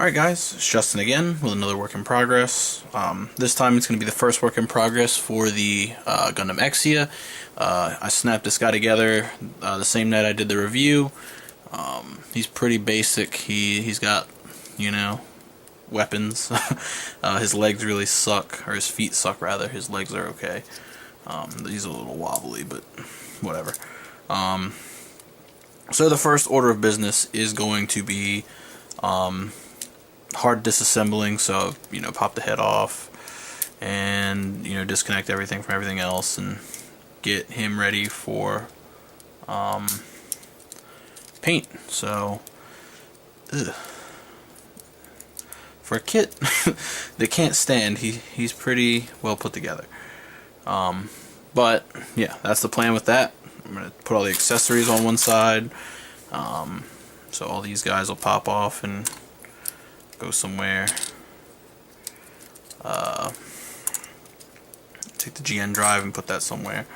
Alright guys, it's Justin again with another work in progress. This time it's going to be the first work in progress for the Gundam Exia. I snapped this guy together the same night I did the review. He's pretty basic. He's got, you know, weapons. His legs really suck, or his feet suck rather. His legs are okay. He's a little wobbly, but whatever. So the first order of business is going to be hard disassembling, so pop the head off and disconnect everything from everything else and get him ready for paint. So for a kit that can't stand, he's pretty well put together. But yeah, that's the plan with that. I'm gonna put all the accessories on one side, so all these guys will pop off and go somewhere. Take the GN drive and put that somewhere,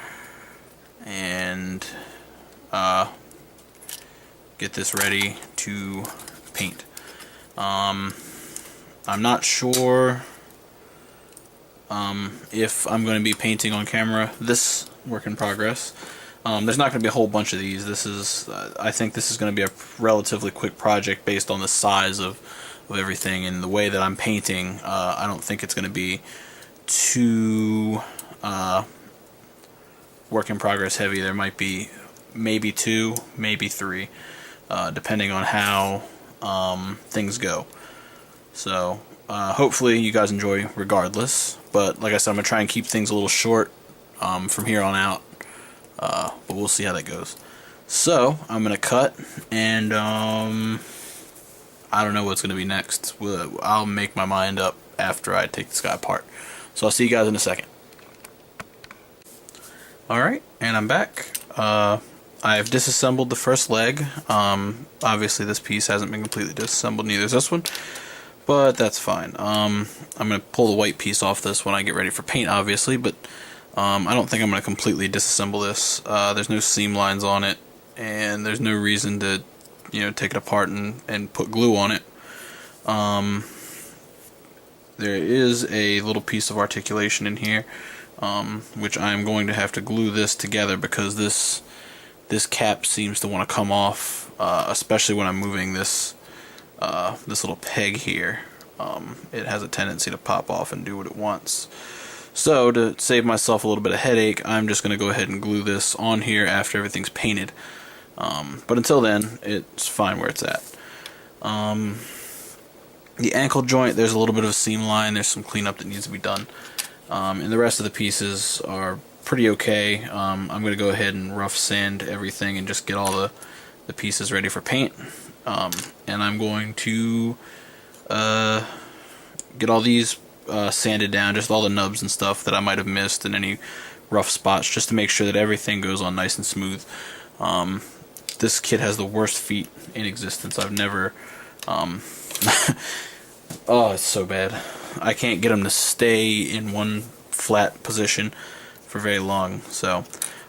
and get this ready to paint. I'm not sure if I'm going to be painting on camera this work in progress. There's not going to be a whole bunch of these. I think this is going to be a relatively quick project based on the size of everything and the way that I'm painting. I don't think it's going to be too work in progress heavy. There might be maybe 2, maybe 3, depending on how things go. So hopefully you guys enjoy regardless, but like I said, I'm going to try and keep things a little short from here on out, but we'll see how that goes. So I'm going to cut, and I don't know what's going to be next. I'll make my mind up after I take this guy apart. So I'll see you guys in a second. Alright, and I'm back. I've disassembled the first leg. Obviously this piece hasn't been completely disassembled, neither is this one, but that's fine. I'm going to pull the white piece off this when I get ready for paint, obviously, but I don't think I'm going to completely disassemble this. There's no seam lines on it, and there's no reason to take it apart and put glue on it. There is a little piece of articulation in here, which I'm going to have to glue this together because this cap seems to want to come off, especially when I'm moving this little peg here. It has a tendency to pop off and do what it wants. So to save myself a little bit of headache, I'm just going to go ahead and glue this on here after everything's painted. But until then, it's fine where it's at. The ankle joint, there's a little bit of a seam line. There's some cleanup that needs to be done. And the rest of the pieces are pretty okay. I'm going to go ahead and rough sand everything and just get all the pieces ready for paint. And I'm going to get all these sanded down, just all the nubs and stuff that I might have missed and any rough spots, just to make sure that everything goes on nice and smooth. This kit has the worst feet in existence. I've never oh, it's so bad. I can't get them to stay in one flat position for very long, so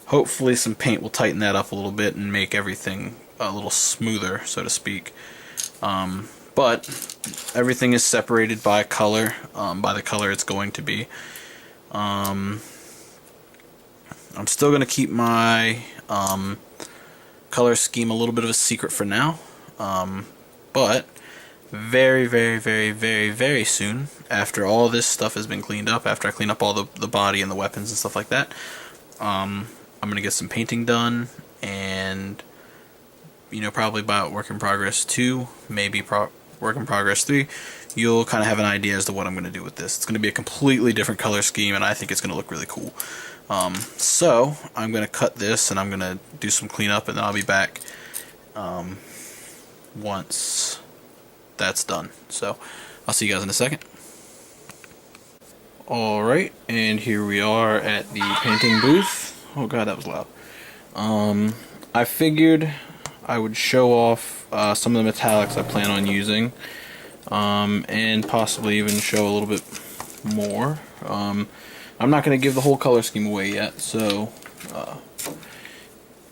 hopefully some paint will tighten that up a little bit and make everything a little smoother, so to speak. But everything is separated by color, by the color it's going to be. I'm still going to keep my color scheme a little bit of a secret for now, but very, very, very, very, very soon, after all this stuff has been cleaned up, after I clean up all the body and the weapons and stuff like that, I'm going to get some painting done, and probably by work in progress 2, maybe work in progress 3, you'll kind of have an idea as to what I'm going to do with this. It's going to be a completely different color scheme, and I think it's going to look really cool. So I'm going to cut this, and I'm going to do some cleanup, and then I'll be back once that's done. So I'll see you guys in a second. Alright, and here we are at the painting booth. Oh god, that was loud. I figured I would show off some of the metallics I plan on using, and possibly even show a little bit more. I'm not going to give the whole color scheme away yet, so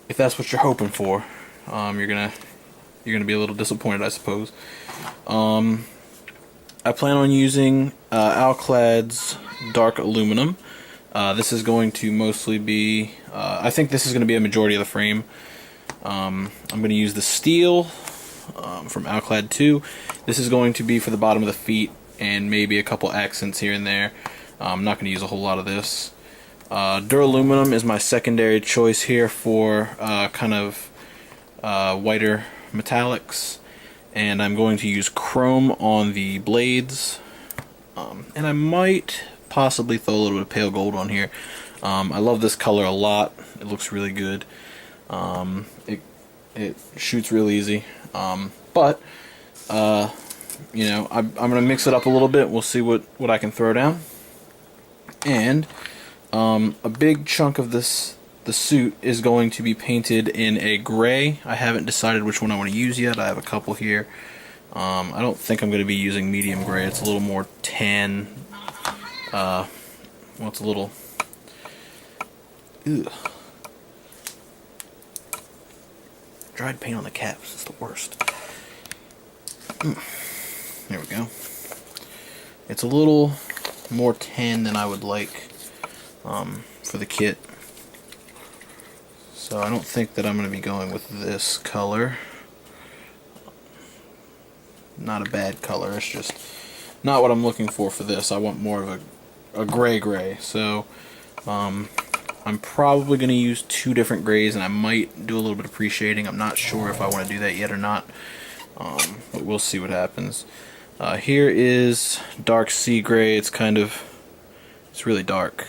if that's what you're hoping for, you're gonna be a little disappointed, I suppose. I plan on using Alclad's dark aluminum. This is going to mostly be, I think this is going to be a majority of the frame. I'm going to use the steel from Alclad 2. This is going to be for the bottom of the feet and maybe a couple accents here and there. I'm not going to use a whole lot of this. Duraluminum is my secondary choice here for kind of whiter metallics. And I'm going to use chrome on the blades. And I might possibly throw a little bit of pale gold on here. I love this color a lot. It looks really good. It shoots real easy. But you know, I'm gonna mix it up a little bit. We'll see what I can throw down. And a big chunk of the suit is going to be painted in a gray. I haven't decided which one I want to use yet. I have a couple here. I don't think I'm going to be using medium gray. It's a little more tan. Well, it's a little... Ugh. Dried paint on the caps is the worst. There we go. It's a little more tan than I would like for the kit. So I don't think that I'm going to be going with this color. Not a bad color, it's just not what I'm looking for this. I want more of a gray. So I'm probably going to use two different grays, and I might do a little bit of pre-shading. I'm not sure if I want to do that yet or not, but we'll see what happens. Here is dark sea gray. It's really dark.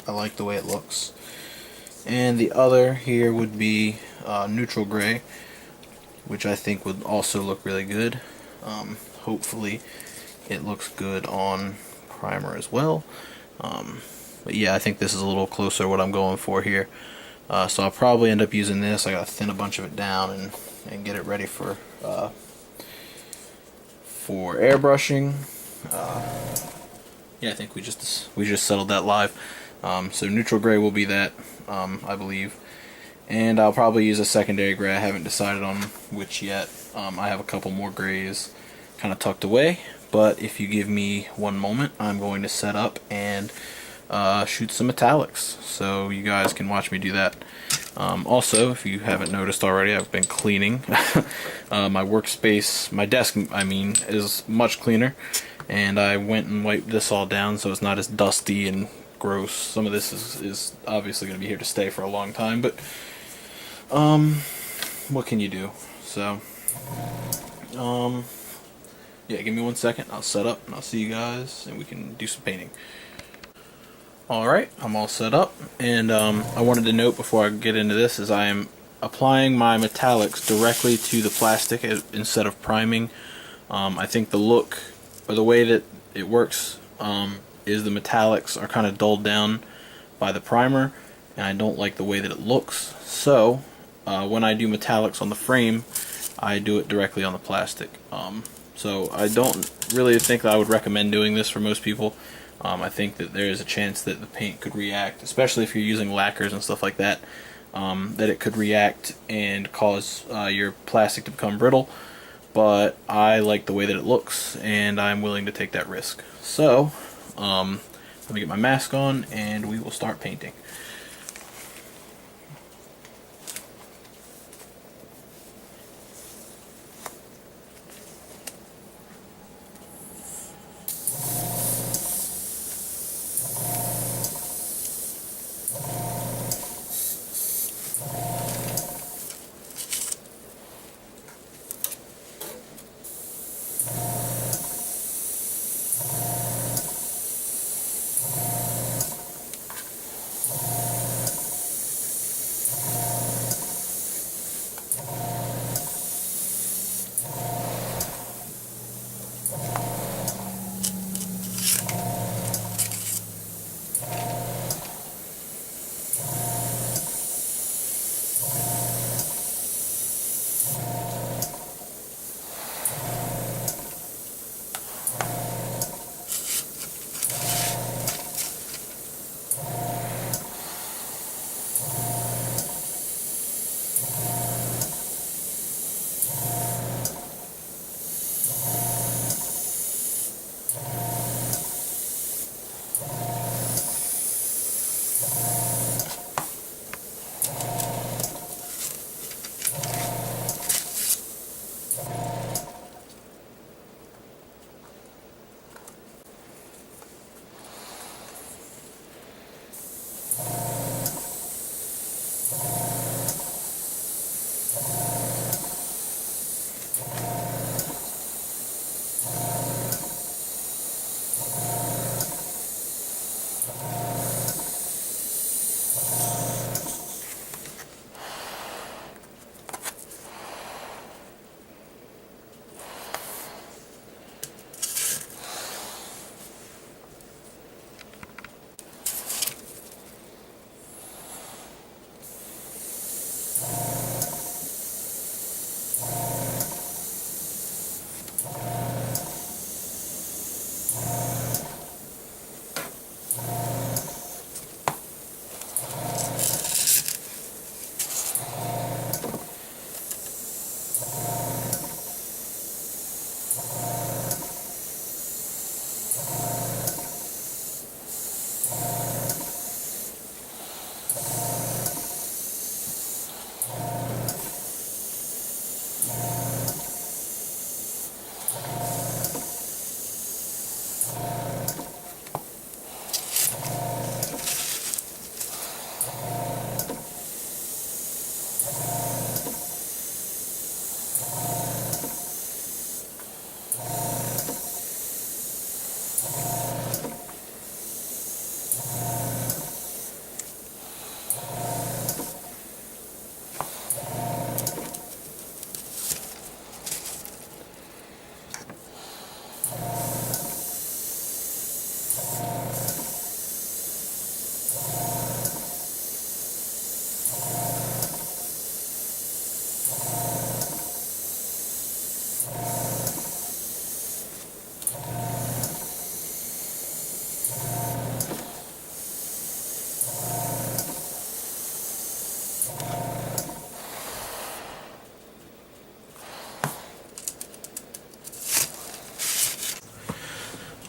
I like the way it looks. And the other here would be neutral gray, which I think would also look really good. Hopefully it looks good on primer as well. But yeah, I think this is a little closer to what I'm going for here. So I'll probably end up using this. I gotta thin a bunch of it down and get it ready for airbrushing. Yeah, I think we just settled that live. So neutral gray will be that, I believe. And I'll probably use a secondary gray. I haven't decided on which yet. I have a couple more grays kind of tucked away. But if you give me one moment, I'm going to set up and shoot some metallics. So you guys can watch me do that. Also, if you haven't noticed already, I've been cleaning. My workspace, my desk, I mean, is much cleaner. And I went and wiped this all down so it's not as dusty and gross. Some of this is obviously going to be here to stay for a long time, but what can you do? So yeah, give me 1 second, I'll set up and I'll see you guys and we can do some painting. Alright, I'm all set up, and I wanted to note before I get into this is I am applying my metallics directly to the plastic instead of priming. I think the look, or the way that it works, is the metallics are kind of dulled down by the primer, and I don't like the way that it looks. So when I do metallics on the frame, I do it directly on the plastic. So I don't really think that I would recommend doing this for most people. I think that there is a chance that the paint could react, especially if you're using lacquers and stuff like that, that it could react and cause your plastic to become brittle. But I like the way that it looks, and I'm willing to take that risk. So let me get my mask on and we will start painting.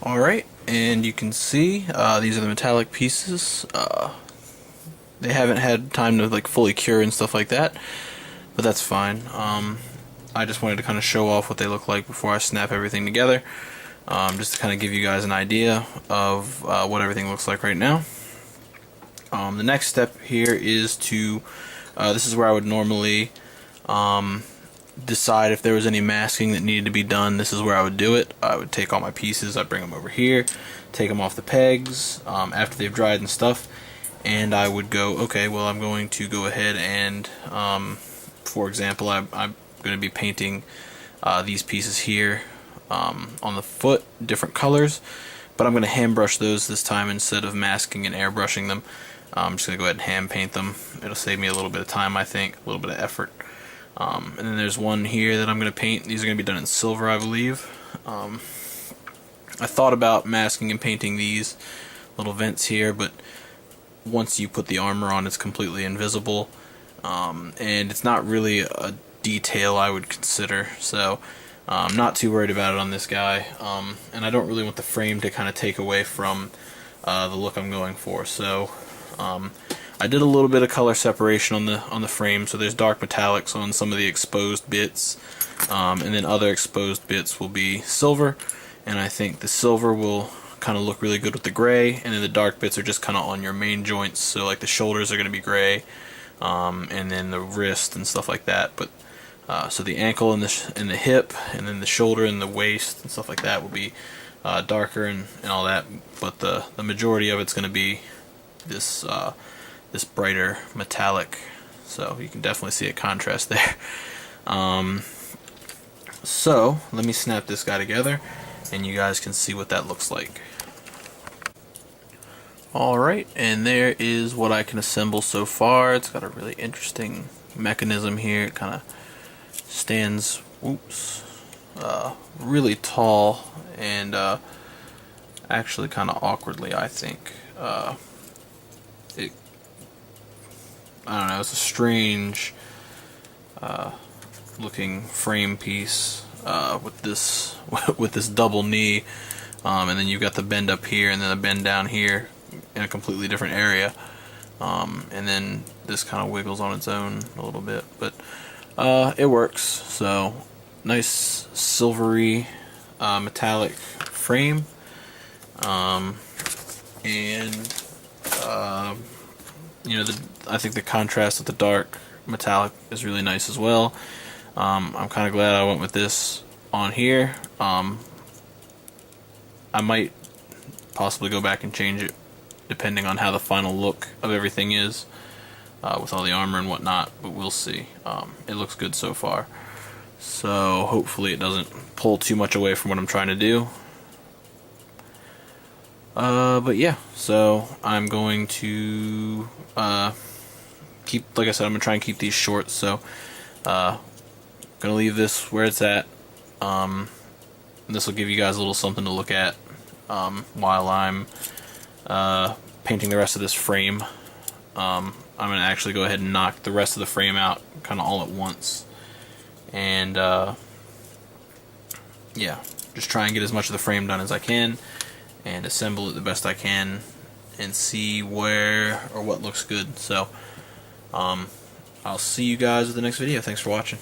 Alright, and you can see these are the metallic pieces. They haven't had time to like fully cure and stuff like that, but that's fine. I just wanted to kind of show off what they look like before I snap everything together, just to kind of give you guys an idea of what everything looks like right now. The next step here is to, this is where I would normally decide if there was any masking that needed to be done. This is where I would do it. I would take all my pieces, I'd bring them over here, take them off the pegs after they've dried and stuff, and I would go, okay, well, I'm going to go ahead and, for example, I'm going to be painting these pieces here on the foot, different colors, but I'm going to hand brush those this time instead of masking and airbrushing them. I'm just going to go ahead and hand paint them. It'll save me a little bit of time, I think, a little bit of effort. And then there's one here that I'm going to paint. These are going to be done in silver, I believe. I thought about masking and painting these little vents here, but once you put the armor on, it's completely invisible. And it's not really a detail I would consider, so I'm not too worried about it on this guy. And I don't really want the frame to kind of take away from the look I'm going for. So I did a little bit of color separation on the frame, so there's dark metallics on some of the exposed bits, and then other exposed bits will be silver, and I think the silver will kind of look really good with the gray, and then the dark bits are just kind of on your main joints, so like the shoulders are going to be gray, and then the wrist and stuff like that. But so the ankle and the hip, and then the shoulder and the waist and stuff like that will be darker and all that, but the majority of it's going to be this this brighter metallic, so you can definitely see a contrast there. So let me snap this guy together and you guys can see what that looks like. Alright, and there is what I can assemble so far. It's got a really interesting mechanism here. It kind of stands, really tall and actually kind of awkwardly, I think. I don't know, it's a strange looking frame piece with this double knee, and then you've got the bend up here and then the bend down here in a completely different area, and then this kind of wiggles on its own a little bit, but it works. So nice silvery metallic frame, and you know, I think the contrast with the dark metallic is really nice as well. I'm kind of glad I went with this on here. I might possibly go back and change it depending on how the final look of everything is with all the armor and whatnot, but we'll see. It looks good so far, so hopefully it doesn't pull too much away from what I'm trying to do. But yeah, so I'm going to keep, like I said, I'm gonna try and keep these short, so gonna leave this where it's at. This will give you guys a little something to look at while I'm painting the rest of this frame. I'm gonna actually go ahead and knock the rest of the frame out kind of all at once, and yeah, just try and get as much of the frame done as I can and assemble it the best I can and see where or what looks good. So I'll see you guys with the next video. Thanks for watching.